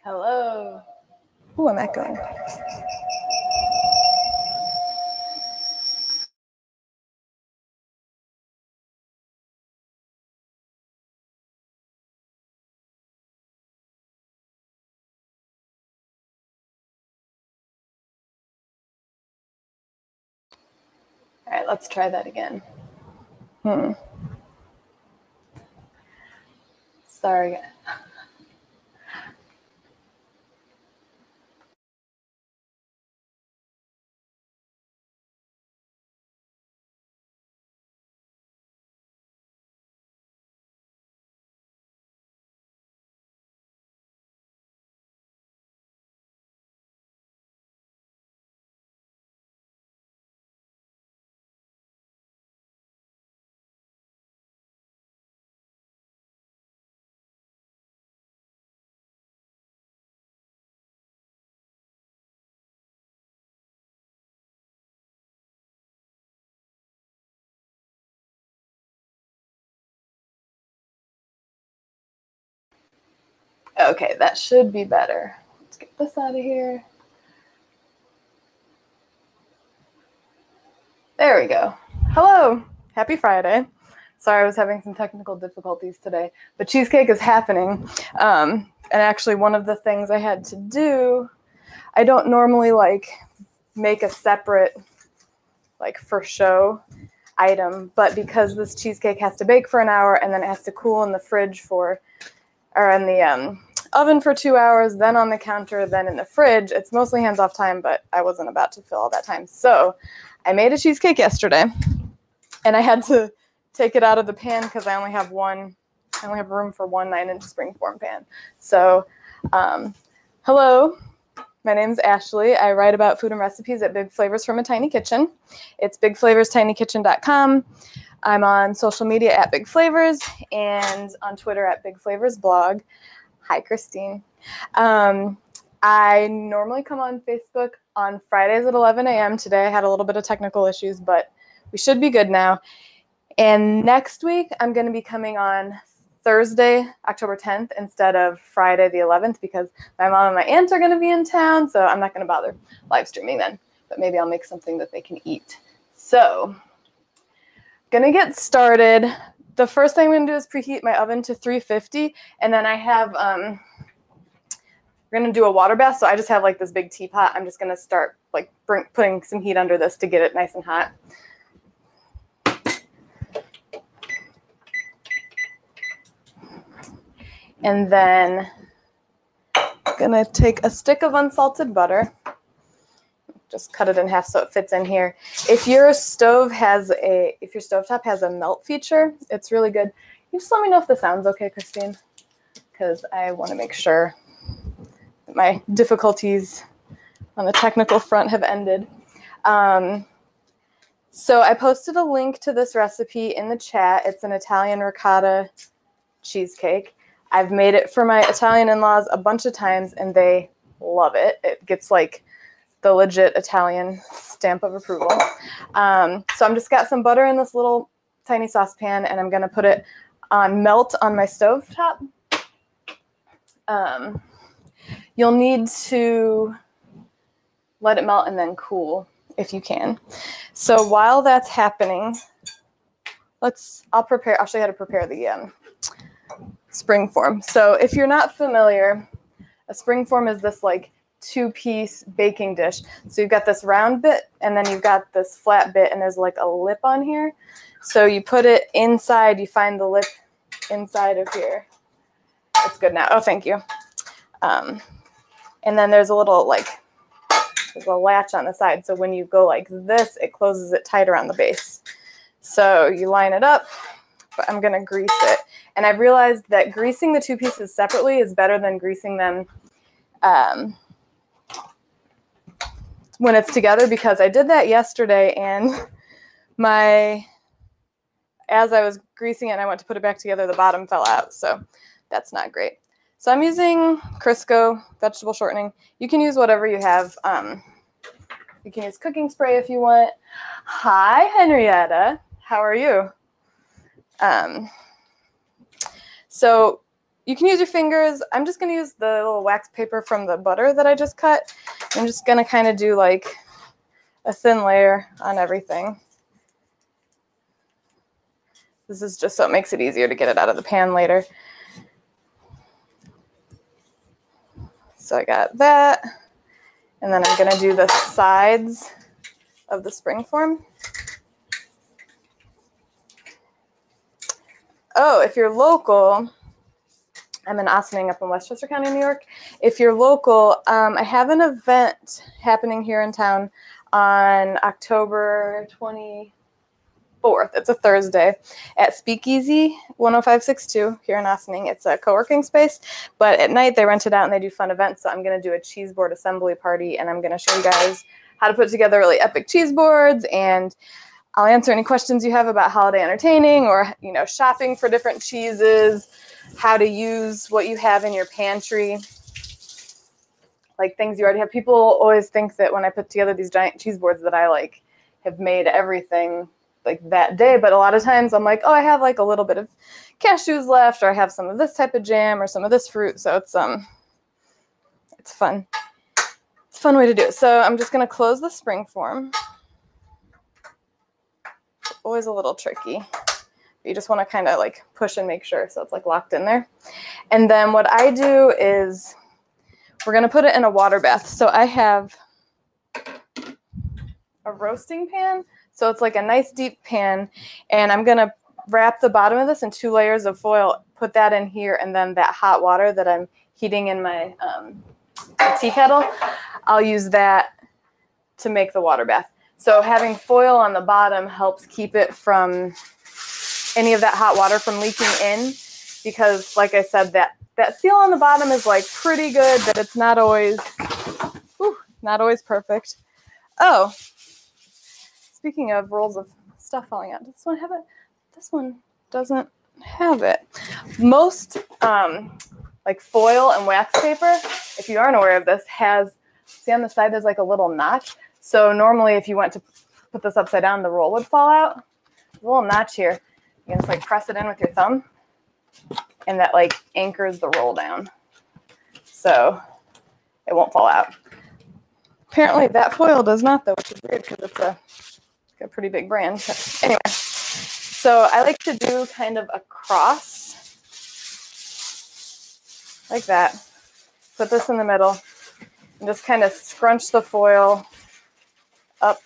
Hello. Ooh, I'm echoing. All right, let's try that again. Sorry. Okay, that should be better. Let's get this out of here. There we go. Hello. Happy Friday. Sorry, I was having some technical difficulties today, but Cheesecake is happening. And actually, one of the things I had to do, I don't normally make a separate for show item, but because this cheesecake has to bake for an hour and then it has to cool in the fridge or in the oven for 2 hours, then on the counter, then in the fridge, it's mostly hands-off time, but I wasn't about to fill all that time. So I made a cheesecake yesterday, and I had to take it out of the pan because I only have room for one 9-inch springform pan. So, hello, my name's Ashley. I write about food and recipes at Big Flavors from a Tiny Kitchen. It's bigflavorstinyKitchen.com. I'm on social media at Big Flavors and on Twitter at Big Flavors Blog. Hi, Christine. I normally come on Facebook on Fridays at 11 a.m. Today I had a little bit of technical issues, but we should be good now. And next week, I'm going to be coming on Thursday, October 10th, instead of Friday the 11th, because my mom and my aunt are going to be in town, so I'm not going to bother live streaming then, but maybe I'll make something that they can eat. So, going to get started. The first thing I'm going to do is preheat my oven to 350, and then I have, we're going to do a water bath, so I just have this big teapot. I'm just going to start putting some heat under this to get it nice and hot. And then I'm going to take a stick of unsalted butter, just cut it in half so it fits in here. If your stovetop has a melt feature, it's really good. You just let me know if the sound's okay, Christine, because I want to make sure that my difficulties on the technical front have ended. So I posted a link to this recipe in the chat. It's an Italian ricotta cheesecake. I've made it for my Italian in-laws a bunch of times, and they love it. It gets the legit Italian stamp of approval. So I'm just got some butter in this little tiny saucepan, and I'm going to put it on melt on my stovetop. You'll need to let it melt and then cool if you can. So while that's happening, I'll show you how to prepare the springform. So if you're not familiar, a springform is this 2-piece baking dish. So you've got this round bit, and then you've got this flat bit, and there's a lip on here. So you put it inside, you find the lip inside of here. It's good now. Oh, thank you. And then there's a little there's a latch on the side. So when you go like this, it closes it tight around the base. So you line it up, but I'm gonna grease it. And I've realized that greasing the 2 pieces separately is better than greasing them when it's together, because I did that yesterday, and as I was greasing it and I went to put it back together, the bottom fell out. So that's not great. So I'm using Crisco vegetable shortening. You can use whatever you have. You can use cooking spray if you want. Hi, Henrietta. How are you? So you can use your fingers. I'm just going to use the little wax paper from the butter that I just cut. I'm just going to kind of do like a thin layer on everything. This is just so it makes it easier to get it out of the pan later. So I got that. And then I'm going to do the sides of the springform. Oh, if you're local, I'm in Ossining up in Westchester County, New York. If you're local, I have an event happening here in town on October 24th. It's a Thursday at Speakeasy 10562 here in Ossining. It's a co-working space, but at night they rent it out and they do fun events. So I'm going to do a cheese board assembly party, and I'm going to show you guys how to put together really epic cheese boards, and I'll answer any questions you have about holiday entertaining or, you know, shopping for different cheeses, how to use what you have in your pantry, like things you already have. People always think that when I put together these giant cheese boards that I like have made everything like that day, but a lot of times I'm like, oh, I have like a little bit of cashews left, or I have some of this type of jam or some of this fruit. So it's fun. It's a fun way to do it. So I'm just going to close the springform. Always a little tricky. You just want to kind of like push and make sure so it's like locked in there. And then what I do is we're going to put it in a water bath. So I have a roasting pan. So it's like a nice deep pan, and I'm going to wrap the bottom of this in 2 layers of foil, put that in here, and then that hot water that I'm heating in my tea kettle, I'll use that to make the water bath. So having foil on the bottom helps keep it from any of that hot water from leaking in, because like I said, that seal on the bottom is like pretty good, but it's not always perfect. Oh, speaking of rolls of stuff falling out, does this one have it? This one doesn't have it. Most like foil and wax paper, if you aren't aware of this, see on the side there's like a little notch. So normally if you went to put this upside down, the roll would fall out. There's a little notch here. You can just like press it in with your thumb, and that like anchors the roll down so it won't fall out. Apparently that foil does not though, which is weird because it's a pretty big brand. But anyway, so I like to do kind of a cross like that. Put this in the middle and just kind of scrunch the foil up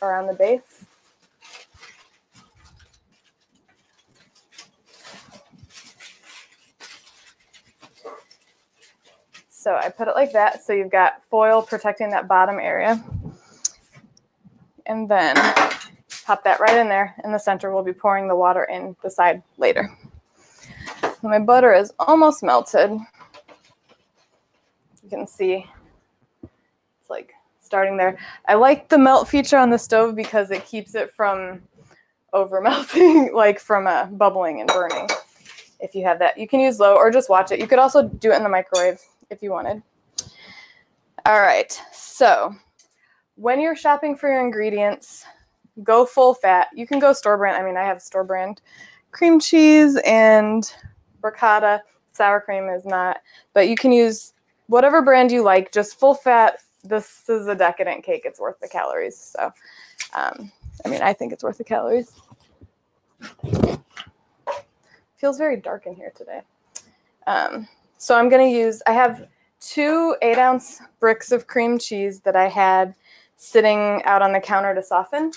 around the base. So I put it like that, so you've got foil protecting that bottom area. And then pop that right in there in the center. We'll be pouring the water in the side later. My butter is almost melted. You can see it's like starting there. I like the melt feature on the stove because it keeps it from over melting, like from bubbling and burning. If you have that, you can use low or just watch it. You could also do it in the microwave if you wanted. All right, so when you're shopping for your ingredients, go full fat. You can go store brand. I mean, I have store brand cream cheese and ricotta. Sour cream is not, but you can use whatever brand you like, just full fat. This is a decadent cake. It's worth the calories. So, I mean, I think it's worth the calories. Feels very dark in here today. So I'm going to use, I have 2 8-ounce bricks of cream cheese that I had sitting out on the counter to soften.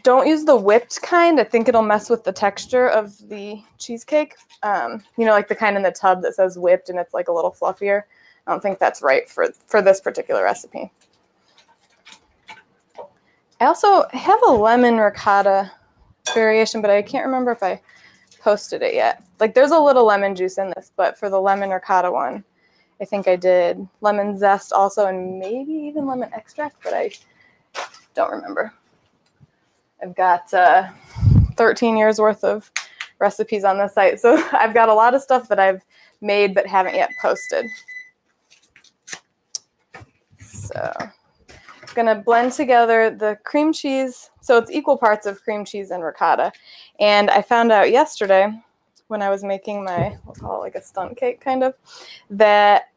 Don't use the whipped kind. I think it'll mess with the texture of the cheesecake. You know, like the kind in the tub that says whipped and it's like a little fluffier. I don't think that's right for this particular recipe. I also have a lemon ricotta variation, but I can't remember if I posted it yet. Like there's a little lemon juice in this, but for the lemon ricotta one, I think I did lemon zest also and maybe even lemon extract, but I don't remember. I've got 13 years worth of recipes on the site, so I've got a lot of stuff that I've made but haven't yet posted. So I'm going to blend together the cream cheese. So it's equal parts of cream cheese and ricotta. And I found out yesterday when I was making my, we'll call it like a stunt cake kind of, that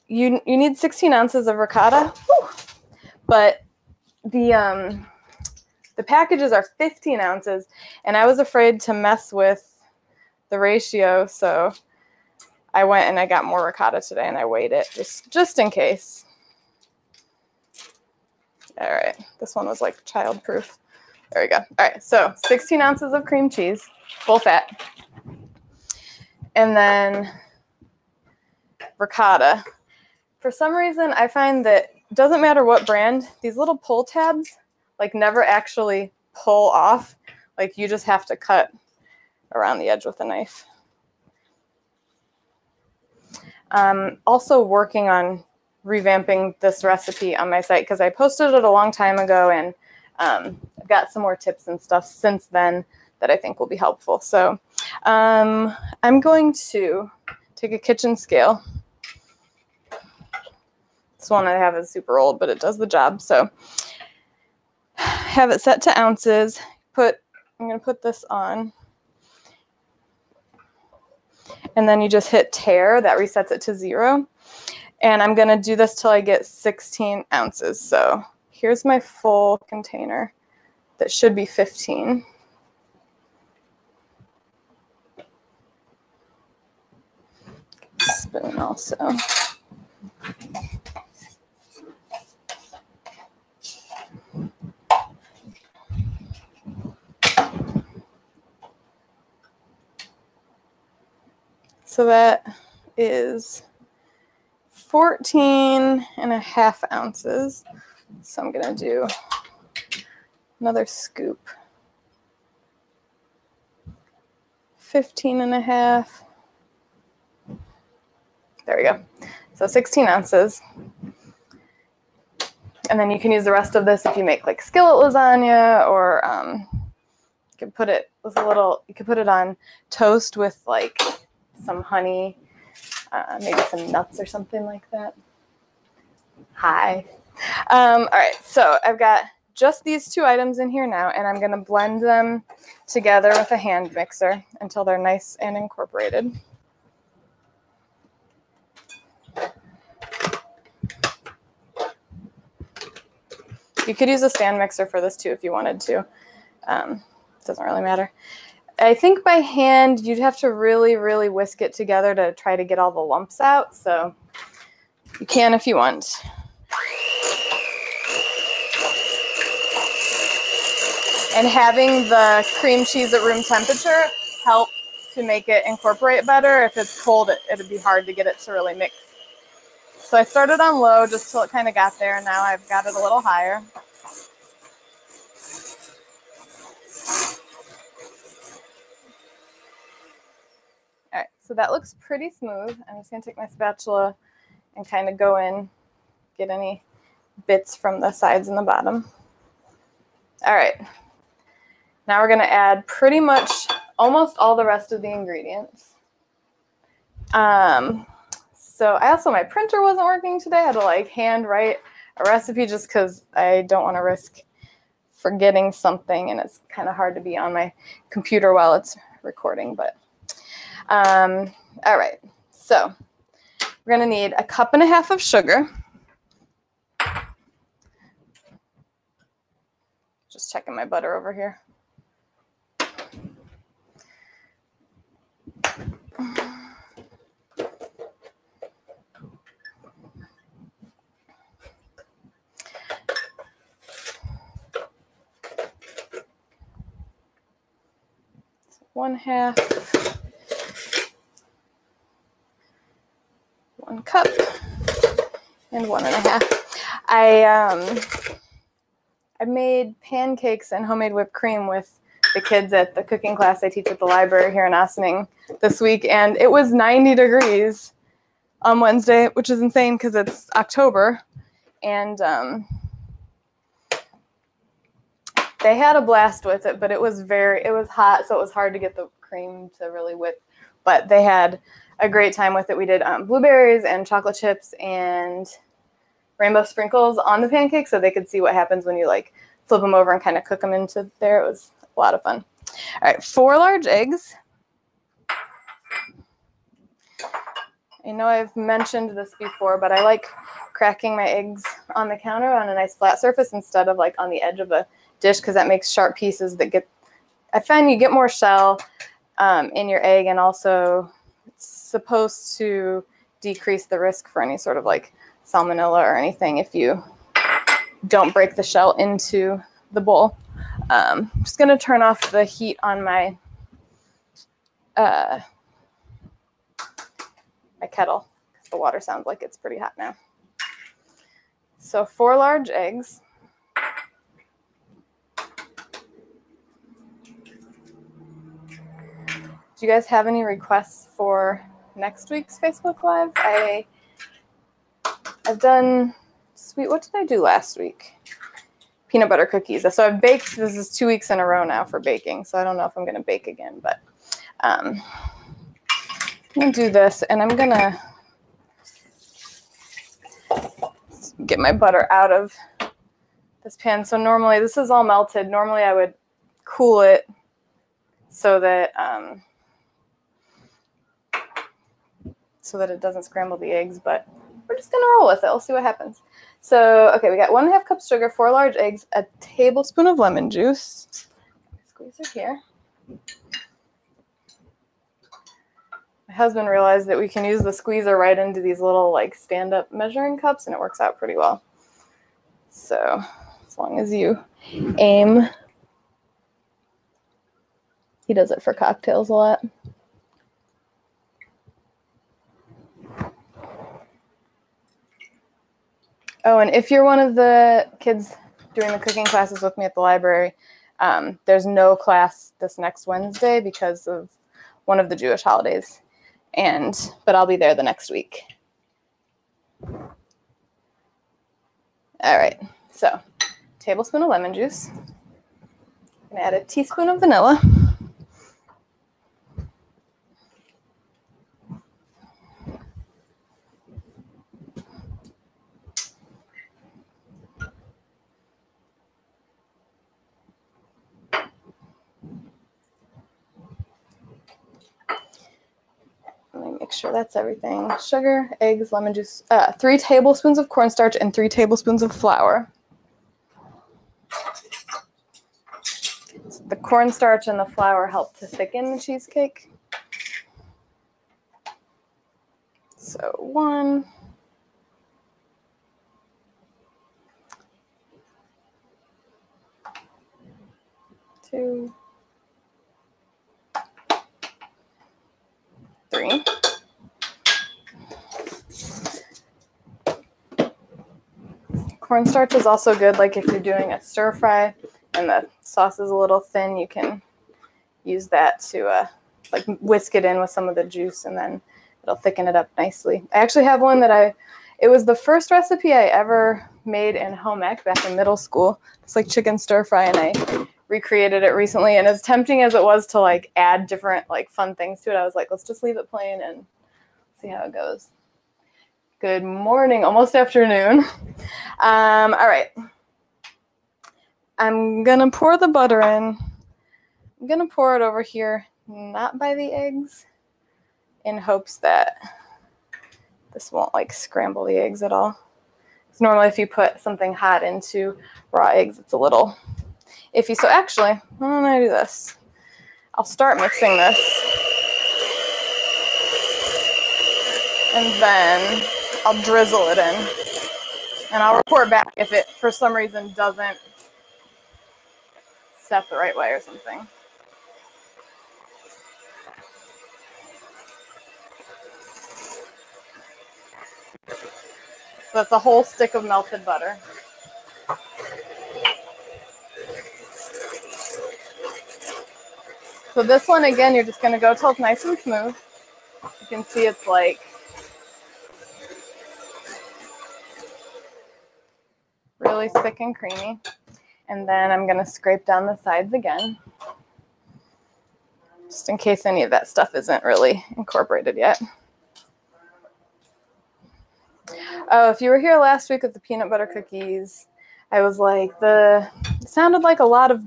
you need 16 ounces of ricotta, but the packages are 15 ounces, and I was afraid to mess with the ratio, so I went and I got more ricotta today, and I weighed it just in case. All right, this one was like child-proof. There we go. All right, so 16 ounces of cream cheese, full fat, and then ricotta. For some reason, I find that it doesn't matter what brand, these little pull tabs like never actually pull off. Like you just have to cut around the edge with a knife. Also working on revamping this recipe on my site because I posted it a long time ago, and I've got some more tips and stuff since then that I think will be helpful. So I'm going to take a kitchen scale. This one I have is super old, but it does the job. So have it set to ounces. I'm going to put this on. And then you just hit tare. That resets it to 0. And I'm going to do this till I get 16 ounces. So here's my full container. That should be 15. Spoon also. So that is 14.5 ounces. So I'm going to do another scoop. 15.5. There we go. So 16 ounces. And then you can use the rest of this if you make like skillet lasagna, or you could put it with you could put it on toast with like some honey, maybe some nuts or something like that. Hi. All right, so I've got just these 2 items in here now, and I'm going to blend them together with a hand mixer until they're nice and incorporated. You could use a stand mixer for this too if you wanted to. Doesn't really matter. I think by hand you'd have to really, really whisk it together to try to get all the lumps out. So you can if you want. And having the cream cheese at room temperature helps to make it incorporate better. If it's cold, it'd be hard to get it to really mix. So I started on low just till it kind of got there, and now I've got it a little higher. All right, so that looks pretty smooth. I'm just going to take my spatula and kind of go in, get any bits from the sides and the bottom. All right, now we're going to add pretty much almost all the rest of the ingredients. So my printer wasn't working today. I had to like hand write a recipe just because I don't want to risk forgetting something, and it's kind of hard to be on my computer while it's recording. But all right, so we're going to need 1.5 cups of sugar. Just checking my butter over here. One half, 1 cup, and 1.5. I made pancakes and homemade whipped cream with the kids at the cooking class I teach at the library here in Ossining this week, and it was 90 degrees on Wednesday, which is insane because it's October, and they had a blast with it, but it was hot, so it was hard to get the cream to really whip, but they had a great time with it. We did blueberries and chocolate chips and rainbow sprinkles on the pancakes so they could see what happens when you like flip them over and kind of cook them into there. It was a lot of fun. All right, 4 large eggs. I know I've mentioned this before, but I like cracking my eggs on the counter on a nice flat surface instead of like on the edge of a dish, because that makes sharp pieces that get, I find you get more shell in your egg, and also it's supposed to decrease the risk for any sort of like salmonella or anything if you don't break the shell into the bowl. I'm just going to turn off the heat on my my kettle, because the water sounds like it's pretty hot now. So 4 large eggs. Do you guys have any requests for next week's Facebook Live? I've done sweet, what did I do last week? Peanut butter cookies. So I've baked, this is 2 weeks in a row now for baking, so I don't know if I'm going to bake again, but I'm going to do this, and I'm going to get my butter out of this pan. So normally, this is all melted. Normally I would cool it so that it doesn't scramble the eggs, but we're just going to roll with it. We'll see what happens. So, okay, we got 1.5 cups sugar, 4 large eggs, a tablespoon of lemon juice. Squeeze it here. My husband realized that we can use the squeezer right into these little like stand-up measuring cups, and it works out pretty well. So, as long as you aim. He does it for cocktails a lot. Oh, and if you're one of the kids doing the cooking classes with me at the library, there's no class this next Wednesday because of one of the Jewish holidays, but I'll be there the next week. All right, so tablespoon of lemon juice. I'm gonna add a teaspoon of vanilla. Let me make sure that's everything. Sugar, eggs, lemon juice, 3 tablespoons of cornstarch, and 3 tablespoons of flour. The cornstarch and the flour help to thicken the cheesecake. So 1, 2, 3. Cornstarch is also good, like if you're doing a stir fry and the sauce is a little thin, you can use that to like whisk it in with some of the juice, and then it'll thicken it up nicely. I actually have one that it was the first recipe I ever made in home ec back in middle school. It's like chicken stir fry, and I recreated it recently, and as tempting as it was to like add different like fun things to it, I was like, let's just leave it plain and see how it goes. Good morning, almost afternoon. All right. I'm gonna pour the butter in. I'm gonna pour it over here, not by the eggs, in hopes that this won't like scramble the eggs at all. Because normally if you put something hot into raw eggs, it's a little iffy. So actually, why don't I do this? I'll start mixing this, and then I'll drizzle it in, and I'll report back if it for some reason doesn't set the right way or something. So that's a whole stick of melted butter. So this one, again, you're just going to go till it's nice and smooth. You can see it's like really thick and creamy. And then I'm going to scrape down the sides again, just in case any of that stuff isn't really incorporated yet. Oh, if you were here last week with the peanut butter cookies, I was like, it sounded like a lot of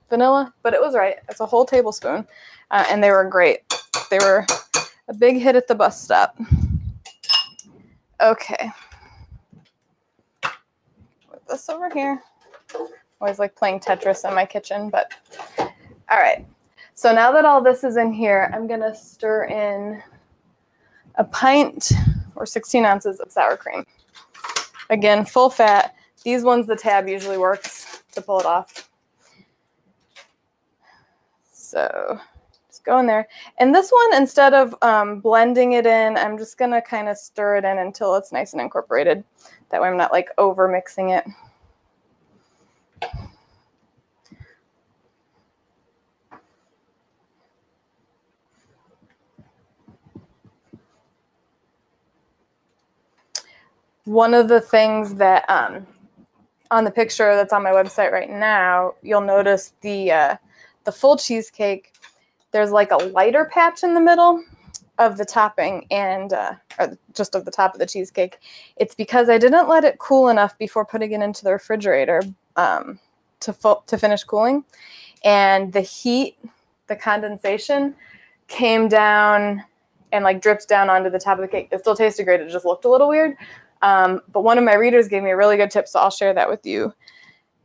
vanilla, but it was right. It's a whole tablespoon, and they were great. They were a big hit at the bus stop. Okay. Put this over here. Always like playing Tetris in my kitchen, but all right. So now that all this is in here, I'm going to stir in a pint or 16 ounces of sour cream. Again, full fat. These ones, the tab usually works to pull it off. So just go in there. And this one, instead of blending it in, I'm just going to kind of stir it in until it's nice and incorporated. That way I'm not like over mixing it. One of the things that on the picture that's on my website right now, you'll notice the full cheesecake, there's like a lighter patch in the middle of the topping and or just of the top of the cheesecake. It's because I didn't let it cool enough before putting it into the refrigerator to finish cooling. And the heat, the condensation came down and like dripped down onto the top of the cake. It still tasted great. It just looked a little weird. But one of my readers gave me a really good tip, so I'll share that with you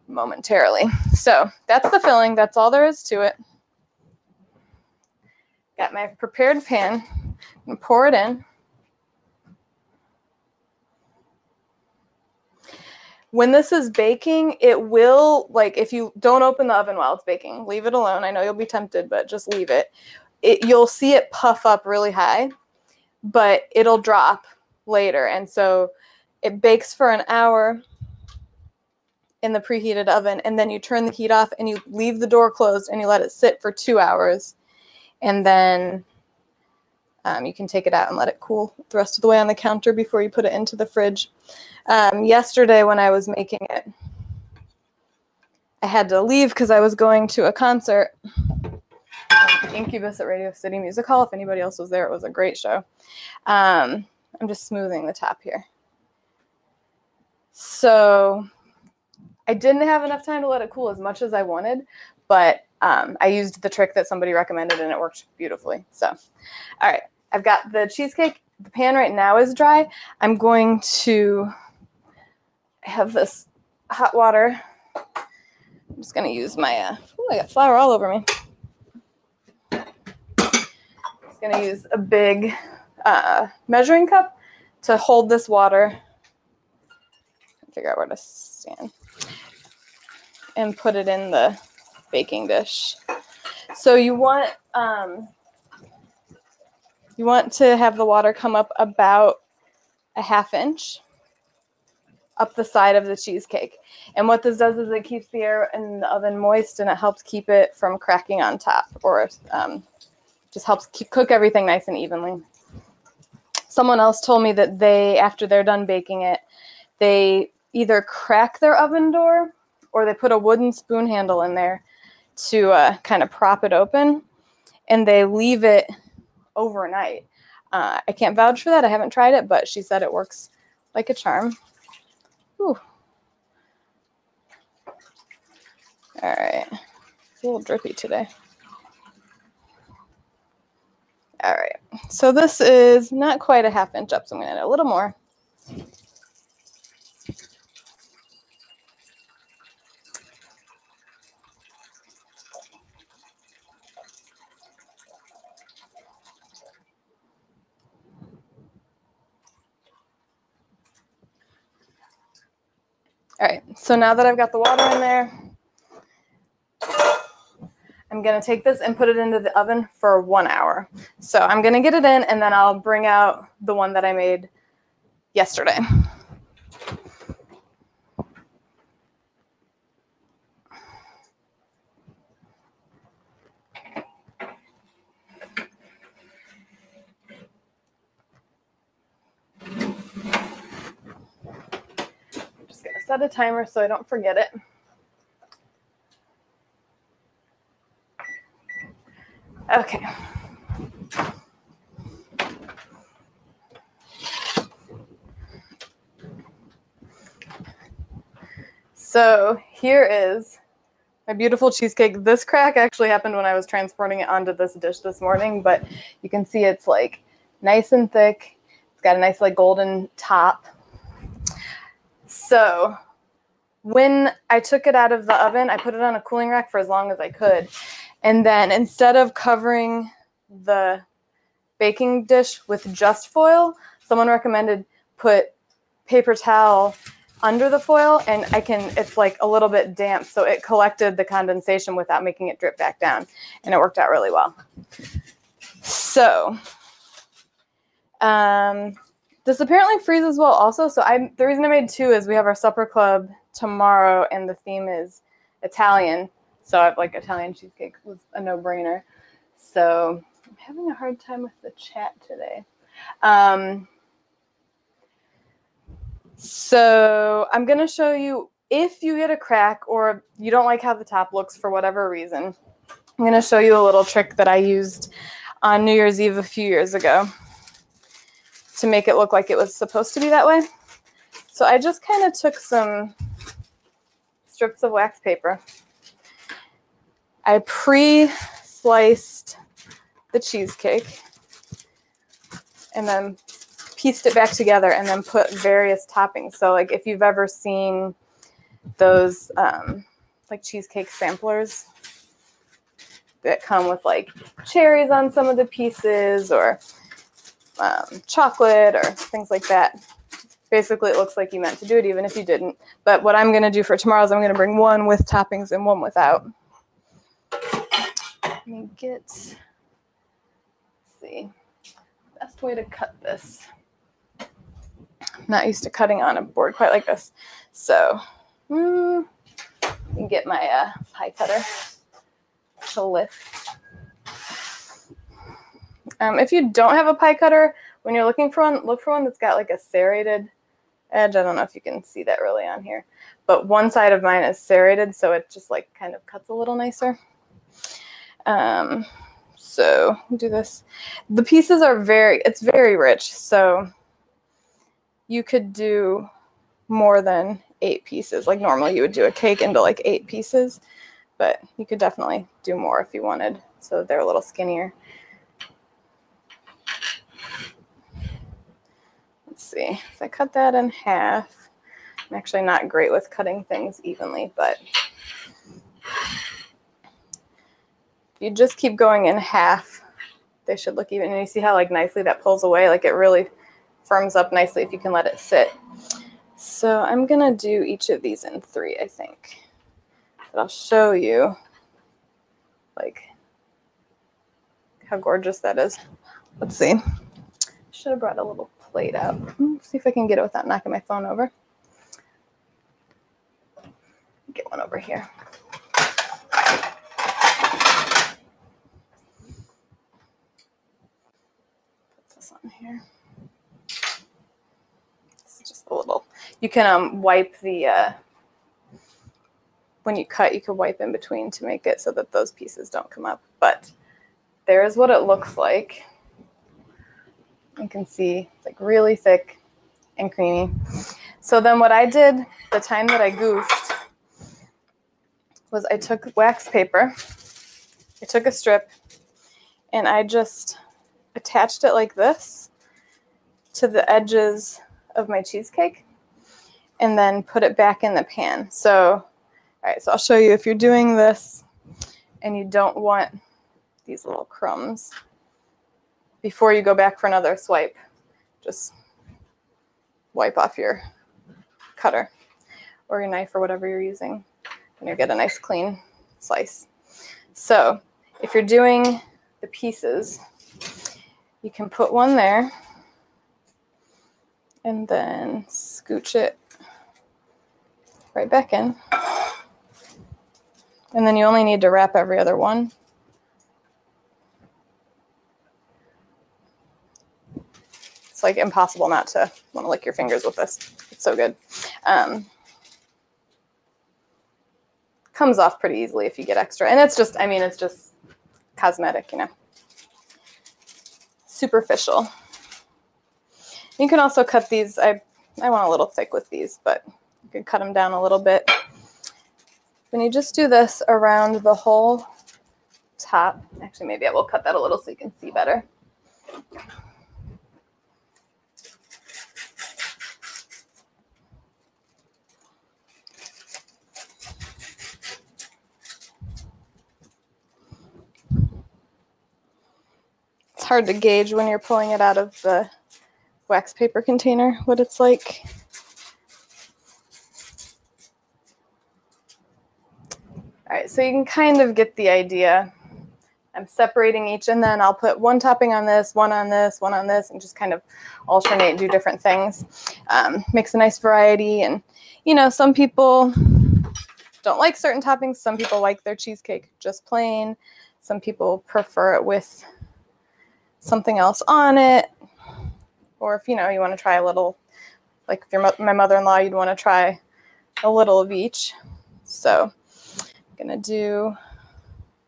momentarily. So that's the filling. That's all there is to it. Got my prepared pan. And pour it in. When this is baking, it will, like, if you don't open the oven while it's baking, leave it alone. I know you'll be tempted, but just leave it. You'll see it puff up really high, but it'll drop later. And so it bakes for an hour in the preheated oven, and then you turn the heat off and you leave the door closed and you let it sit for 2 hours. And then you can take it out and let it cool the rest of the way on the counter before you put it into the fridge. Yesterday when I was making it, I had to leave because I was going to a concert. Incubus at Radio City Music Hall. If anybody else was there, it was a great show. I'm just smoothing the top here. So I didn't have enough time to let it cool as much as I wanted, but I used the trick that somebody recommended and it worked beautifully. So, all right, I've got the cheesecake. The pan right now is dry. I'm going to have this hot water. I'm just going to use my, I got flour all over me. Just going to use a big measuring cup to hold this water. Figure out where to stand. And put it in the baking dish. So you want to have the water come up about a ½ inch up the side of the cheesecake. And what this does is it keeps the air in the oven moist and it helps keep it from cracking on top, or just helps cook everything nice and evenly. Someone else told me that after they're done baking it, they either crack their oven door or they put a wooden spoon handle in there to kind of prop it open, and they leave it overnight. I can't vouch for that. I haven't tried it, but she said it works like a charm. Ooh. All right. It's a little drippy today. All right. So this is not quite a ½ inch up, so I'm going to add a little more. All right, so now that I've got the water in there, I'm going to take this and put it into the oven for 1 hour. So I'm going to get it in, and then I'll bring out the one that I made yesterday. Set a timer so I don't forget it. Okay. So here is My beautiful cheesecake. This crack actually happened when I was transporting it onto this dish this morning, but you can see it's like nice and thick. It's got a nice like golden top. So when I took it out of the oven, I put it on a cooling rack for as long as I could. And then instead of covering the baking dish with just foil, someone recommended put paper towel under the foil, and it's like a little bit damp, so it collected the condensation without making it drip back down, and it worked out really well. So this apparently freezes well also. So the reason I made 2 is we have our supper club tomorrow, and the theme is Italian. So I've like Italian cheesecake was a no-brainer. So I'm having a hard time with the chat today. So I'm going to show you, if you get a crack or you don't like how the top looks for whatever reason, I'm going to show you a little trick that I used on New Year's Eve a few years ago to make it look like it was supposed to be that way. So I just kind of took some strips of wax paper. I pre-sliced the cheesecake and then pieced it back together and then put various toppings. So like if you've ever seen those like cheesecake samplers that come with like cherries on some of the pieces or chocolate or things like that. Basically, it looks like you meant to do it even if you didn't. But what I'm going to do for tomorrow is I'm going to bring one with toppings and one without. Let me let's see, best way to cut this. I'm not used to cutting on a board quite like this. So I can get my pie cutter to lift. If you don't have a pie cutter, when you're looking for one, look for one that's got like a serrated edge. I don't know if you can see that really on here, but one side of mine is serrated, so it just like kind of cuts a little nicer. So do this. The pieces are it's very rich, so you could do more than 8 pieces. Like normally you would do a cake into like 8 pieces, but you could definitely do more if you wanted, so they're a little skinnier. Let's see, if I cut that in half, I'm actually not great with cutting things evenly, but you just keep going in half, they should look even. And you see how like nicely that pulls away? Like it really firms up nicely if you can let it sit. So I'm gonna do each of these in 3, I think. But I'll show you like how gorgeous that is. Let's see. Should have brought a little plate out. Let's see if I can get it without knocking my phone over. Get one over here. Put this on here. This is just a little. You can wipe the when you cut, you can wipe in between to make it so that those pieces don't come up. But there's what it looks like. You can see it's like really thick and creamy. So then what I did the time that I goofed was I took wax paper, I took a strip, and I just attached it like this to the edges of my cheesecake and then put it back in the pan. So, all right, so I'll show you if you're doing this and you don't want these little crumbs. Before you go back for another swipe, just wipe off your cutter or your knife or whatever you're using, and you'll get a nice clean slice. So if you're doing the pieces, you can put one there and then scooch it right back in. And then you only need to wrap every other one. It's like impossible not to want to lick your fingers with this. It's so good. Comes off pretty easily if you get extra. And it's just, I mean, it's just cosmetic, you know. Superficial. You can also cut these. I want a little thick with these, but you can cut them down a little bit. When you just do this around the whole top, actually maybe I will cut that a little so you can see better. It's hard to gauge when you're pulling it out of the wax paper container what it's like. All right, so you can kind of get the idea. I'm separating each, and then I'll put one topping on this, one on this, one on this, and just kind of alternate and do different things. Makes a nice variety, and you know, some people don't like certain toppings. Some people like their cheesecake just plain. Some people prefer it with something else on it. Or if, you know, you want to try a little, like if you're my mother-in-law, you'd want to try a little of each. So I'm going to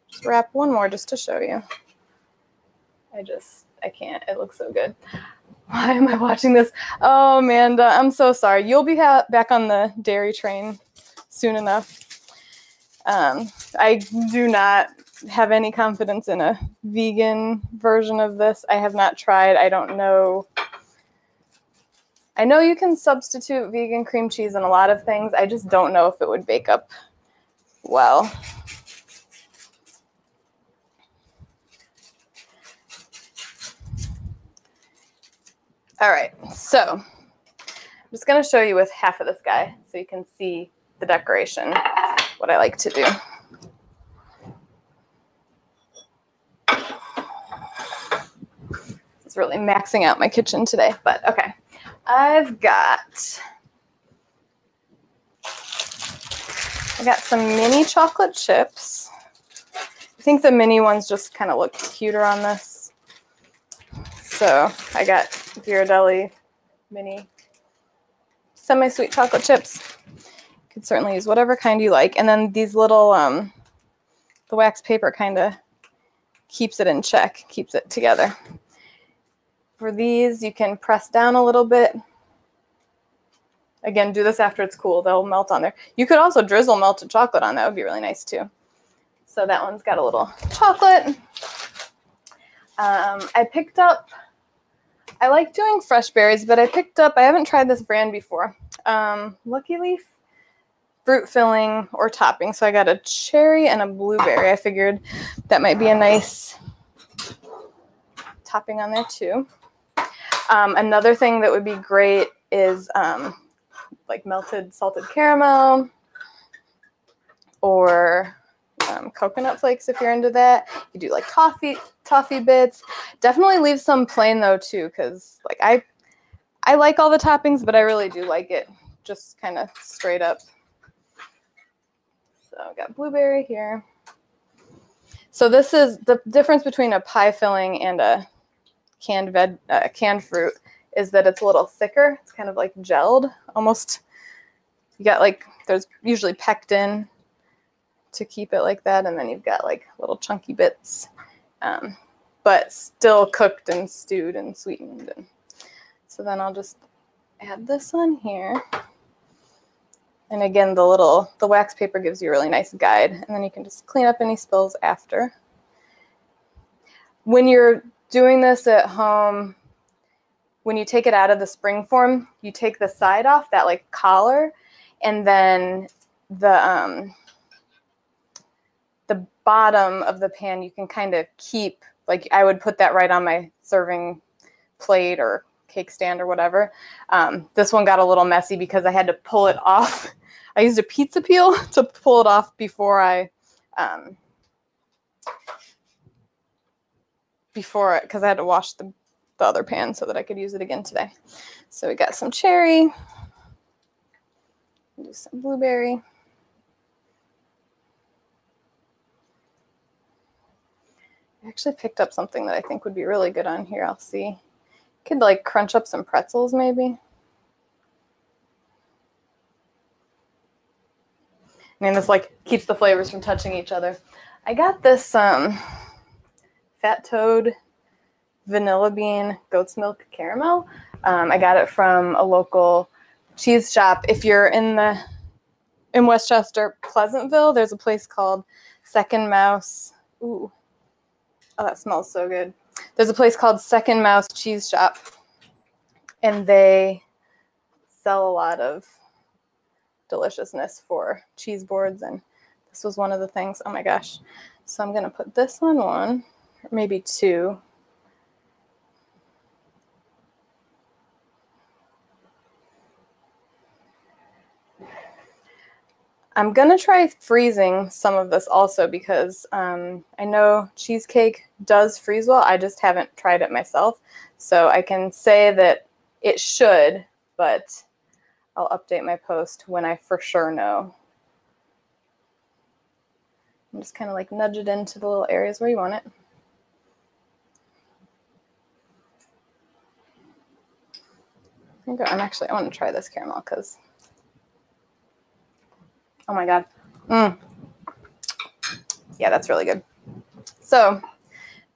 just wrap one more just to show you. I can't. It looks so good. Why am I watching this? Oh, Amanda, I'm so sorry. You'll be back on the dairy train soon enough. I do not have any confidence in a vegan version of this. I have not tried. I don't know. I know you can substitute vegan cream cheese in a lot of things. I just don't know if it would bake up well. All right, so I'm just going to show you with half of this guy so you can see the decoration, what I like to do. It's really maxing out my kitchen today, but okay. I got some mini chocolate chips. I think the mini ones just kind of look cuter on this. So I got Ghirardelli mini semi-sweet chocolate chips. You could certainly use whatever kind you like. And then these little, the wax paper kind of keeps it in check, keeps it together. For these, you can press down a little bit. Again, do this after it's cool. They'll melt on there. You could also drizzle melted chocolate on. That would be really nice too. So that one's got a little chocolate. I picked up, I like doing fresh berries, but I haven't tried this brand before. Lucky Leaf fruit filling or topping. So I got a cherry and a blueberry. I figured that might be a nice topping on there too. Another thing that would be great is like melted salted caramel or coconut flakes if you're into that. You do like toffee bits. Definitely leave some plain though too, because like I like all the toppings, but I really do like it just kind of straight up. So I've got blueberry here. So this is the difference between a pie filling and a canned fruit is that it's a little thicker. It's kind of like gelled almost. You got like, there's usually pectin to keep it like that. And then you've got like little chunky bits, but still cooked and stewed and sweetened. And so then I'll just add this on here. And again, the wax paper gives you a really nice guide. And then you can just clean up any spills after. When you're doing this at home, when you take it out of the spring form, you take the side off, that like collar, and then the bottom of the pan you can kind of keep, like I would put that right on my serving plate or cake stand or whatever. This one got a little messy because I had to pull it off. I used a pizza peel to pull it off before because I had to wash the other pan so that I could use it again today. So we got some cherry, do some blueberry. I actually picked up something that I think would be really good on here. I'll see. Could like crunch up some pretzels maybe. I mean, this like keeps the flavors from touching each other. I got this Fat Toad vanilla bean goat's milk caramel. I got it from a local cheese shop. If you're in the in Westchester, Pleasantville, there's a place called Second Mouse. Ooh, oh, that smells so good. There's a place called Second Mouse Cheese Shop, and they sell a lot of deliciousness for cheese boards, and this was one of the things. Oh my gosh. So I'm going to put this on one, or maybe two. I'm going to try freezing some of this also because I know cheesecake does freeze well. I just haven't tried it myself. So I can say that it should, but I'll update my post when I for sure know. And just kind of like nudge it into the little areas where you want it. I want to try this caramel because, oh my God. Yeah, that's really good. So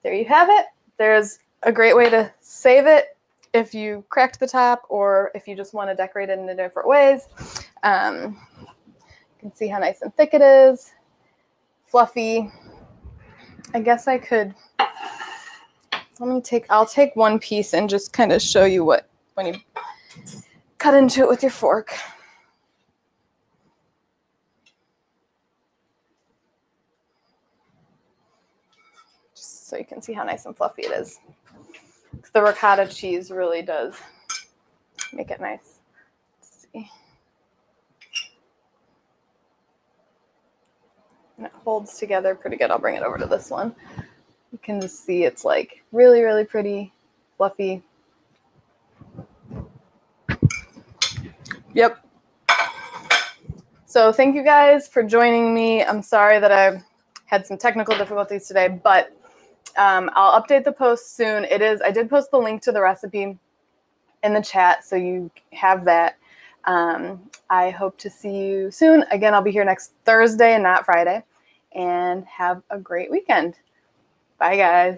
there you have it. There's a great way to save it if you cracked the top or if you just want to decorate it in different ways. You can see how nice and thick it is. Fluffy. I guess I could, I'll take one piece and just kind of show you what, when you cut into it with your fork. Just so you can see how nice and fluffy it is. The ricotta cheese really does make it nice. Let's see. And it holds together pretty good. I'll bring it over to this one. You can just see it's like really, really pretty, fluffy. Yep. So thank you guys for joining me. I'm sorry that I had some technical difficulties today, but I'll update the post soon. I did post the link to the recipe in the chat, so you have that. I hope to see you soon. Again, I'll be here next Thursday and not Friday. And have a great weekend. Bye, guys.